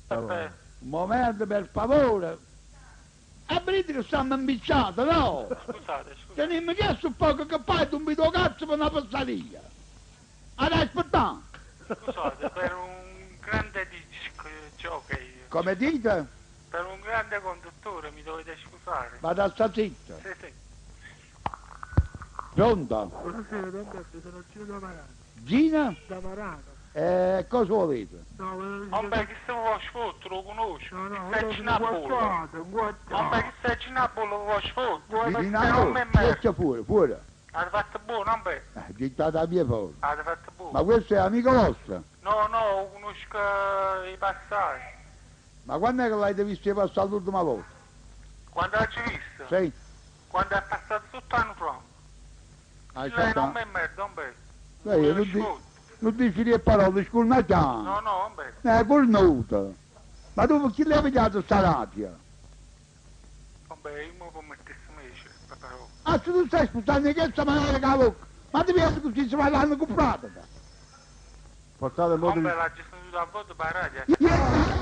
Vabbè. Un momento, per favore. E vedete che stanno impicciati, no? Scusate. Teniamo chiesto un poco che fai un video cazzo per una passaria. Adesso aspettare. Scusate, per un grande disco jockey, Come dite? per un grande conduttore mi dovete scusare. Vado a sta zitta. Sì. Pronto? Buonasera, Don Beppe, sono Gino da Marano. Gina? Da Marano. Cosa volete? No, Vabbè, chi se vuoi sfottere, lo conosci? no, Chi no, sei io sono Cinapolo? guardato, un Vabbè, guardato. chi sei Cinapolo, lo vuoi sfottere? Gina, Non mi lascia fuori. Avete fatto buono, vabbè. Dittate a mia forza. Avete fatto buono. Ma questo è amico vostro? No, conosco i passaggi. Ma quando è che l'avete visto passare l'ultima volta? Quando l'hai visto? Sì? Quando è passato tutto l'anno fa. Ah, Lei non mi merda, vabbè. non dici le parole, scusa già. No, vabbè. Cornuto. Ma tu chi le hai pigliato sta rabbia? Vabbè, io mi può mettersi invece, però. Ah, se tu stai sputando che sta maniera cavolo, ma devi essere così, se vai l'hanno comprato. Portate il modo Vabbè, di... l'ha gestito a voto per radio. Yeah!